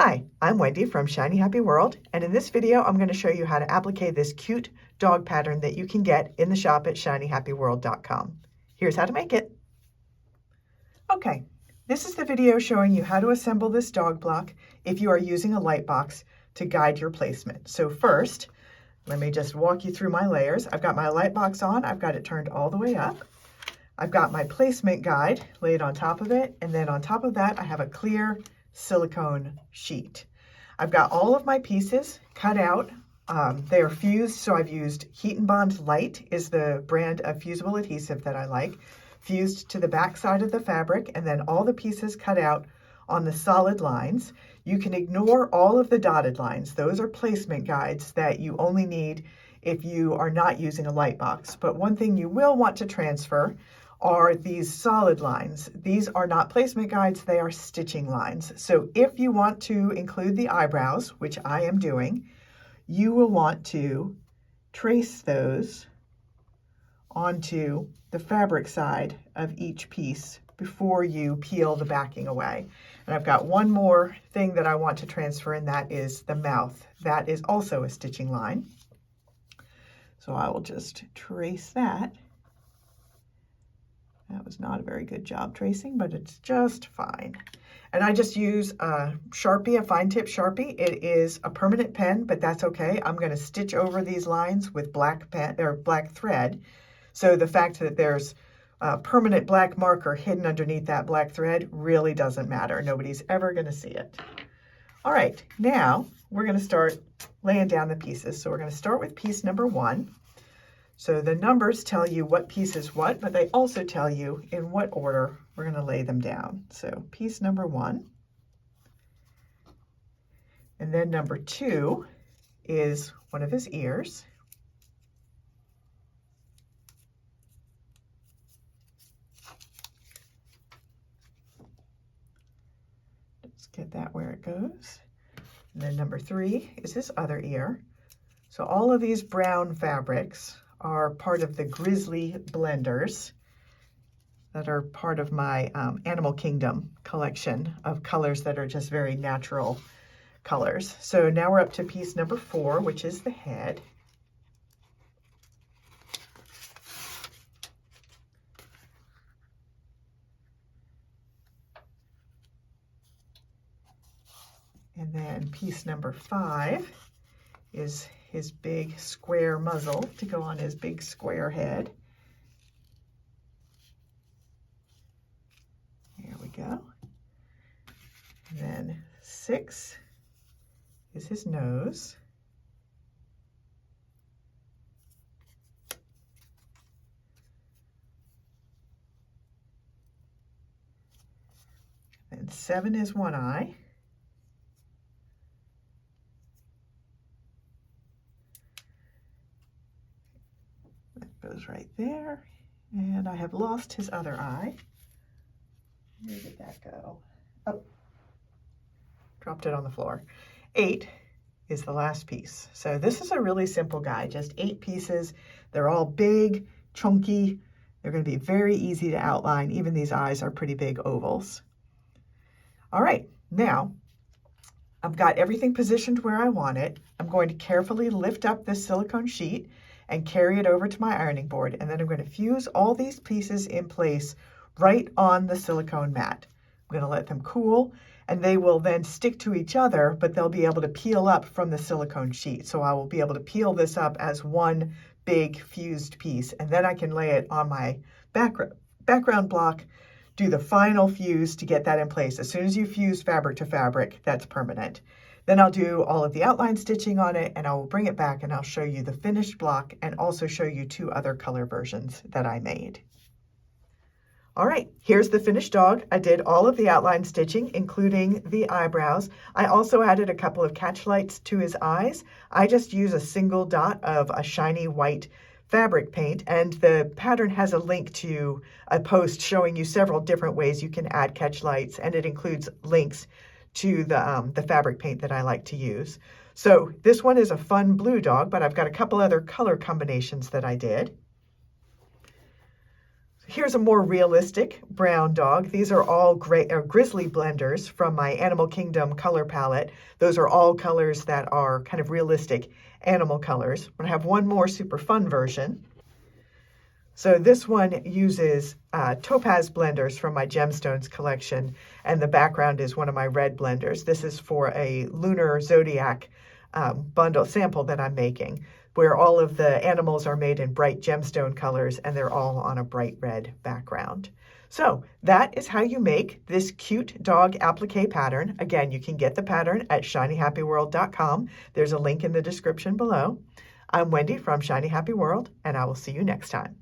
Hi, I'm Wendy from Shiny Happy World, and in this video I'm going to show you how to applique this cute dog pattern that you can get in the shop at shinyhappyworld.com. Here's how to make it. Okay, this is the video showing you how to assemble this dog block if you are using a light box to guide your placement. So first, let me just walk you through my layers. I've got my light box on, I've got it turned all the way up. I've got my placement guide laid on top of it, and then on top of that I have a clear silicone sheet. I've got all of my pieces cut out. They are fused, so I've used Heat and Bond Light is the brand of fusible adhesive that I like, fused to the back side of the fabric, and then all the pieces cut out on the solid lines. You can ignore all of the dotted lines. Those are placement guides that you only need if you are not using a light box. But one thing you will want to transfer are these solid lines. These are not placement guides, they are stitching lines. So if you want to include the eyebrows, which I am doing, you will want to trace those onto the fabric side of each piece before you peel the backing away. And I've got one more thing that I want to transfer, and that is the mouth. That is also a stitching line. So I will just trace that. That was not a very good job tracing, but it's just fine. And I just use a Sharpie, a fine tip Sharpie. It is a permanent pen, but that's okay. I'm going to stitch over these lines with black pen or black thread. So the fact that there's a permanent black marker hidden underneath that black thread really doesn't matter. Nobody's ever going to see it. All right, now we're going to start laying down the pieces. So we're going to start with piece number 1. So the numbers tell you what piece is what, but they also tell you in what order we're going to lay them down. So piece number 1. And then number 2 is one of his ears. Let's get that where it goes. And then number 3 is his other ear. So all of these brown fabrics are part of the Grizzly blenders that are part of my Animal Kingdom collection of colors that are just very natural colors. So now we're up to piece number 4, which is the head. And then piece number 5 is his big square muzzle to go on his big square head. There we go. And then 6 is his nose. And 7 is one eye. Goes right there, and I have lost his other eye. Where did that go? Oh, dropped it on the floor. 8 is the last piece. So this is a really simple guide, just 8 pieces. They're all big, chunky. They're going to be very easy to outline. Even these eyes are pretty big ovals. All right, now I've got everything positioned where I want it. I'm going to carefully lift up this silicone sheet and carry it over to my ironing board. And then I'm going to fuse all these pieces in place right on the silicone mat. I'm going to let them cool, and they will then stick to each other, but they'll be able to peel up from the silicone sheet. So I will be able to peel this up as one big fused piece, and then I can lay it on my background block, do the final fuse to get that in place. As soon as you fuse fabric to fabric, that's permanent. Then I'll do all of the outline stitching on it, and I will bring it back and I'll show you the finished block and also show you 2 other color versions that I made. All right, here's the finished dog. I did all of the outline stitching, including the eyebrows. I also added a couple of catch lights to his eyes. I just use a single dot of a shiny white fabric paint, and the pattern has a link to a post showing you several different ways you can add catch lights, and it includes links to the fabric paint that I like to use. So this one is a fun blue dog, but I've got a couple other color combinations that I did. So Here's a more realistic brown dog. These are all grizzly blenders from my Animal Kingdom color palette. Those are all colors that are kind of realistic animal colors. I'm gonna have one more super fun version. So this one uses topaz blenders from my gemstones collection, and the background is one of my red blenders. This is for a lunar zodiac bundle sample that I'm making, where all of the animals are made in bright gemstone colors and they're all on a bright red background. So that is how you make this cute dog applique pattern. Again, you can get the pattern at shinyhappyworld.com. There's a link in the description below. I'm Wendy from Shiny Happy World, and I will see you next time.